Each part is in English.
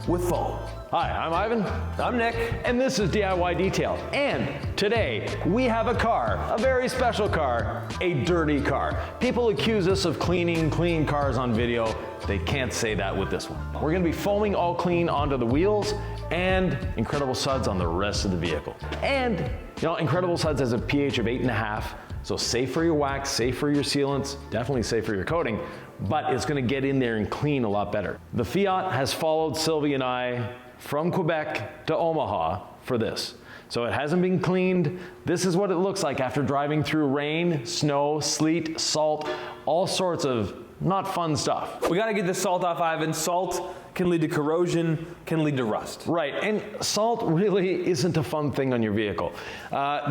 with foam. Hi, I'm Ivan. I'm Nick. And this is DIY Detail. And today we have a car, a very special car, a dirty car. People accuse us of cleaning clean cars on video. They can't say that with this one. We're gonna be foaming all clean onto the wheels and Incredible Suds on the rest of the vehicle. And, you know, Incredible Suds has a pH of 8.5, so safe for your wax, safe for your sealants, definitely safe for your coating, but it's gonna get in there and clean a lot better. The Fiat has followed Sylvie and I from Quebec to Omaha for this. So it hasn't been cleaned. This is what it looks like after driving through rain, snow, sleet, salt, all sorts of not fun stuff. We gotta get the salt off, Ivan. Salt can lead to corrosion, can lead to rust. Right, and salt really isn't a fun thing on your vehicle.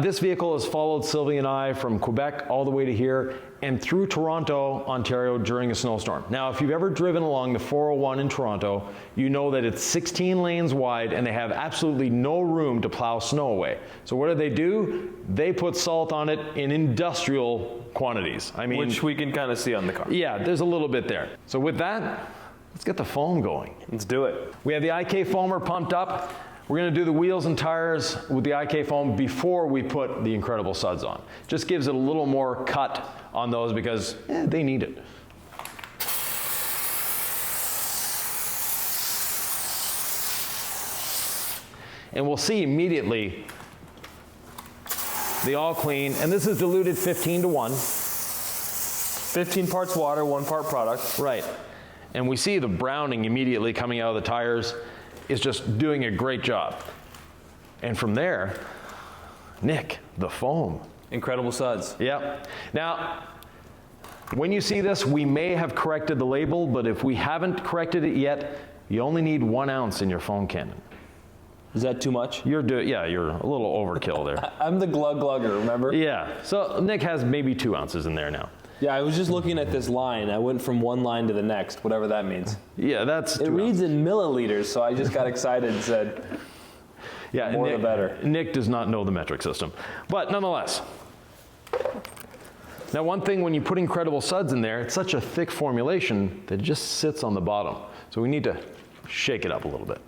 This vehicle has followed Sylvie and I from Quebec all the way to here and through Toronto, Ontario during a snowstorm. Now, if you've ever driven along the 401 in Toronto, you know that it's 16 lanes wide and they have absolutely no room to plow snow away. So what do? They put salt on it in industrial quantities. I mean, which we can kind of see on the car. Yeah, there's a little bit there. So with that, let's get the foam going. Let's do it. We have the IK foamer pumped up. We're gonna do the wheels and tires with the IK foam before we put the Incredible Suds on. Just gives it a little more cut on those because they need it. And we'll see immediately the all clean, and this is diluted 15 to 1. 15 parts water, 1 part product. Right. And we see the browning immediately coming out of the tires is just doing a great job. And from there, Nick, the foam. Incredible Suds. Yep. Now, when you see this, we may have corrected the label, but if we haven't corrected it yet, you only need 1 ounce in your foam cannon. Is that too much? You're a little overkill there. I'm the glugger, remember? Yeah, so Nick has maybe 2 ounces in there now. Yeah, I was just looking at this line. I went from one line to the next, whatever that means. Yeah, that's It reads in milliliters, so I just got excited and said, yeah, more Nick, the better. Nick does not know the metric system. But nonetheless. Now one thing when you put Incredible Suds in there, it's such a thick formulation that it just sits on the bottom. So we need to shake it up a little bit,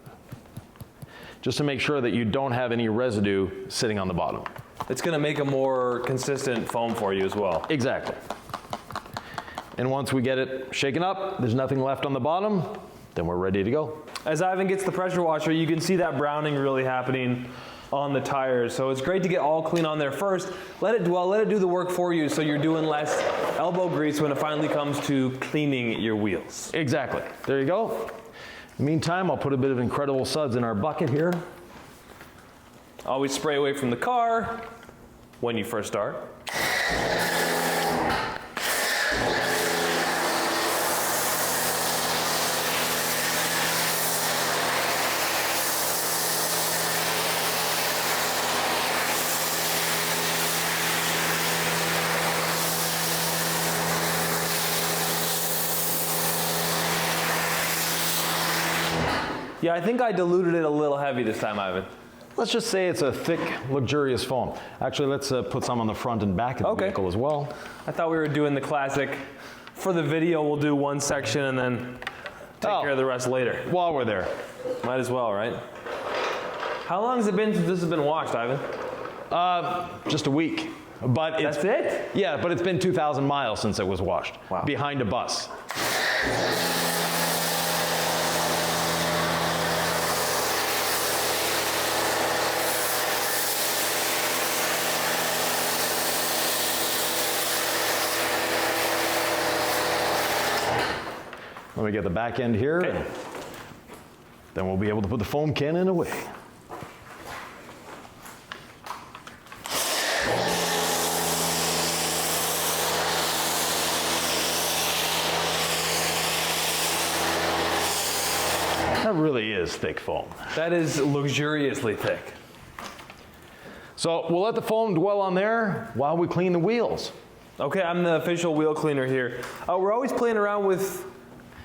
just to make sure that you don't have any residue sitting on the bottom. It's gonna make a more consistent foam for you as well. Exactly. And once we get it shaken up, there's nothing left on the bottom, then we're ready to go. As Ivan gets the pressure washer, you can see that browning really happening on the tires. So it's great to get all clean on there first. Let it do the work for you so you're doing less elbow grease when it finally comes to cleaning your wheels. Exactly. There you go. In the meantime, I'll put a bit of Incredible Suds in our bucket here. Always spray away from the car when you first start. Yeah, I think I diluted it a little heavy this time, Ivan. Let's just say it's a thick, luxurious foam. Actually, let's put some on the front and back of the vehicle as well. I thought we were doing the classic. For the video, we'll do one section and then take care of the rest later. While we're there. Might as well, right? How long has it been since this has been washed, Ivan? Just a week. But it's, That's it? Yeah, but it's been 2,000 miles since it was washed. Wow. Behind a bus. Let me get the back end here, and then we'll be able to put the foam cannon away. That really is thick foam. That is luxuriously thick. So we'll let the foam dwell on there while we clean the wheels. Okay, I'm the official wheel cleaner here. We're always playing around with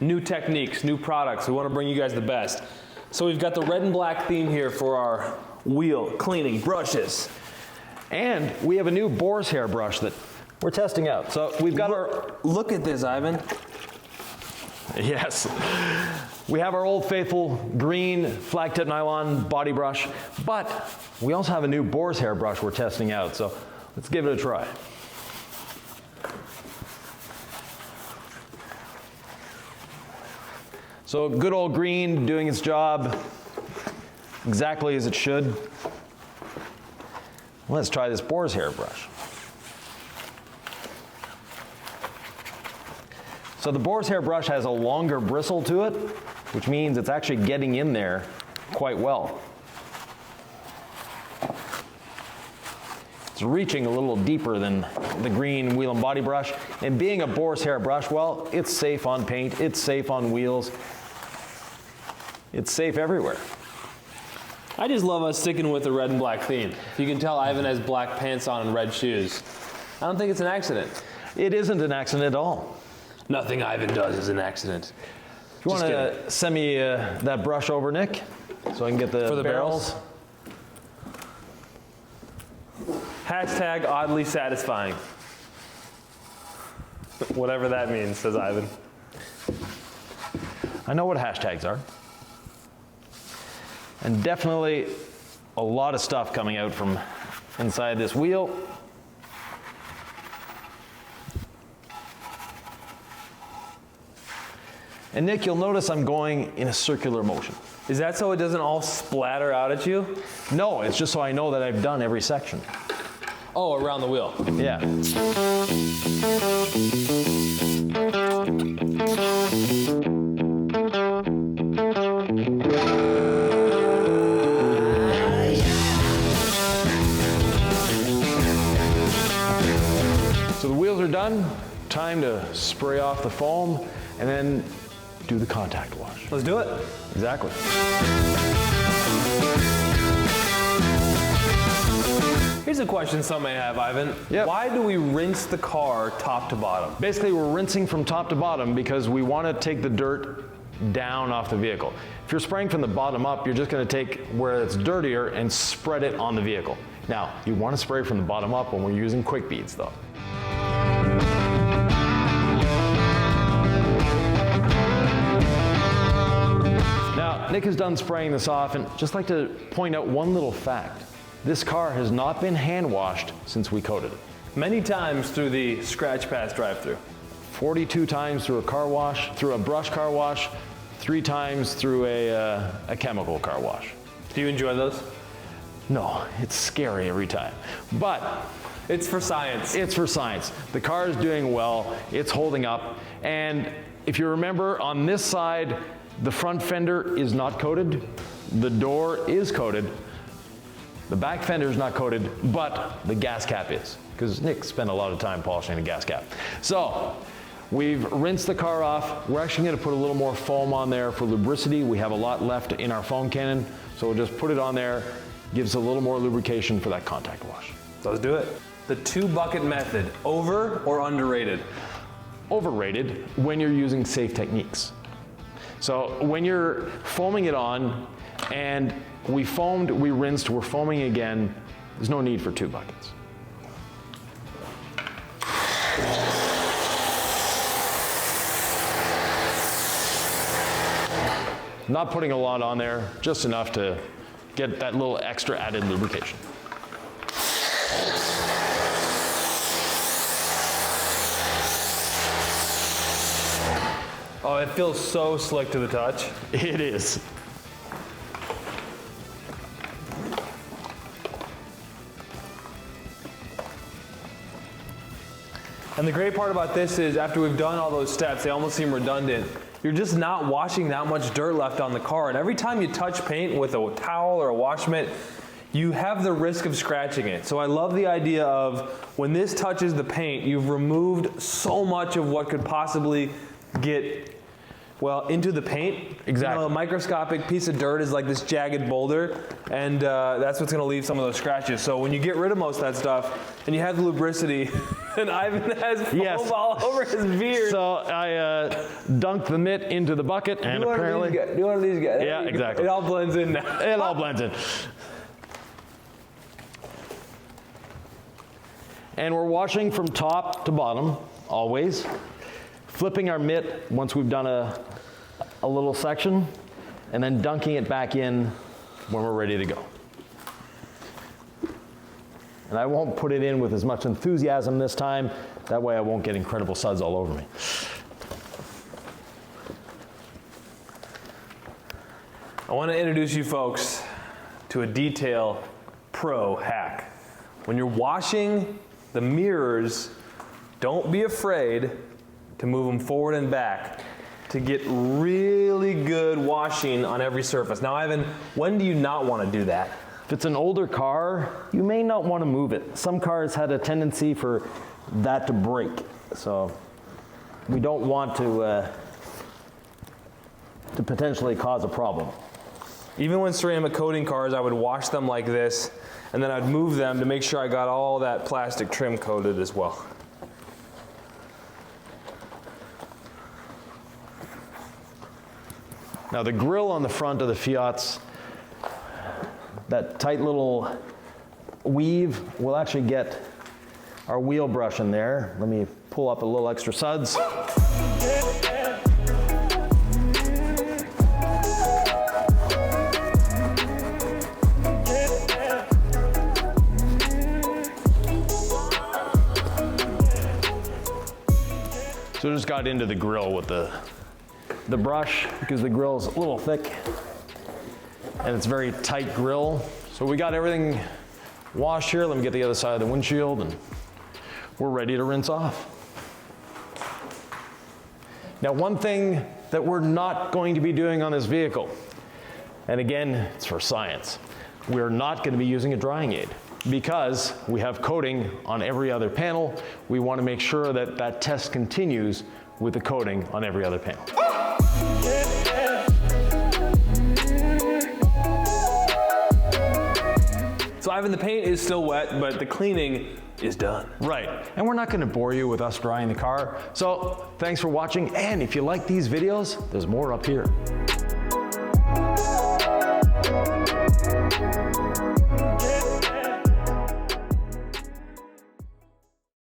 new techniques, new products. We want to bring you guys the best. So we've got the red and black theme here for our wheel cleaning brushes. And we have a new boar's hair brush that we're testing out. So we've got our... Look at this, Ivan. Yes. We have our old faithful green flag tip nylon body brush, but we also have a new boar's hair brush we're testing out, so let's give it a try. So good old green doing its job exactly as it should. Let's try this boar's hair brush. So the boar's hair brush has a longer bristle to it, which means it's actually getting in there quite well. It's reaching a little deeper than the green wheel and body brush, and being a boar's hair brush, well, it's safe on paint, it's safe on wheels, it's safe everywhere. I just love us sticking with the red and black theme. You can tell Yvan has black pants on and red shoes. I don't think it's an accident. It isn't an accident at all. Nothing Yvan does is an accident. If you want to send me that brush over, Nick, so I can get the barrels. Hashtag oddly satisfying. Whatever that means, says Yvan. I know what hashtags are. And definitely a lot of stuff coming out from inside this wheel. And Nick, you'll notice I'm going in a circular motion. Is that so it doesn't all splatter out at you? No, it's just so I know that I've done every section. Oh, around the wheel. Yeah. So the wheels are done. Time to spray off the foam and then do the contact wash. Let's do it. Exactly. Here's a question some may have, Yvan. Yep. Why do we rinse the car top to bottom? Basically, we're rinsing from top to bottom because we want to take the dirt down off the vehicle. If you're spraying from the bottom up, you're just going to take where it's dirtier and spread it on the vehicle. Now, you want to spray from the bottom up when we're using quick beads, though. Nick is done spraying this off, and just like to point out one little fact. This car has not been hand washed since we coated it. Many times through the Scratch Pass drive-through. 42 times through a car wash, through a brush car wash, 3 times through a chemical car wash. Do you enjoy those? No, it's scary every time. But it's for science. It's for science. The car is doing well, it's holding up, and if you remember on this side, the front fender is not coated, the door is coated, the back fender is not coated, but the gas cap is, because Nick spent a lot of time polishing the gas cap. So, we've rinsed the car off. We're actually going to put a little more foam on there for lubricity. We have a lot left in our foam cannon, so we'll just put it on there, gives a little more lubrication for that contact wash. Let's do it. The 2-bucket method, over or underrated? Overrated when you're using safe techniques. So when you're foaming it on, and we foamed, we rinsed, we're foaming again, there's no need for 2 buckets. Not putting a lot on there, just enough to get that little extra added lubrication. Oh, it feels so slick to the touch. It is. And the great part about this is after we've done all those steps, they almost seem redundant. You're just not washing that much dirt left on the car. And every time you touch paint with a towel or a wash mitt, you have the risk of scratching it. So I love the idea of when this touches the paint, you've removed so much of what could possibly get, well, into the paint. Exactly. You know, a microscopic piece of dirt is like this jagged boulder, and that's what's going to leave some of those scratches. So when you get rid of most of that stuff, and you have the lubricity, and Yvan has foam all over his beard. So I dunked the mitt into the bucket, and apparently... Do one of these guys. Yeah, exactly. It all blends in now. It all blends in. And we're washing from top to bottom, always. Flipping our mitt once we've done a little section and then dunking it back in when we're ready to go. And I won't put it in with as much enthusiasm this time. That way I won't get incredible suds all over me. I want to introduce you folks to a detail pro hack. When you're washing the mirrors, don't be afraid to move them forward and back to get really good washing on every surface. Now, Ivan, when do you not want to do that? If it's an older car, you may not want to move it. Some cars had a tendency for that to break. So we don't want to potentially cause a problem. Even when ceramic coating cars, I would wash them like this, and then I'd move them to make sure I got all that plastic trim coated as well. Now the grill on the front of the Fiats, that tight little weave, will actually get our wheel brush in there. Let me pull up a little extra suds. So I just got into the grill with the brush because the grill is a little thick and it's very tight grill. So we got everything washed here. Let me get the other side of the windshield and we're ready to rinse off. Now, one thing that we're not going to be doing on this vehicle, and again, it's for science, we're not going to be using a drying aid because we have coating on every other panel. We want to make sure that that test continues with the coating on every other panel. So Ivan, the paint is still wet, but the cleaning is done. Right, and we're not going to bore you with us drying the car. So thanks for watching, and if you like these videos, there's more up here.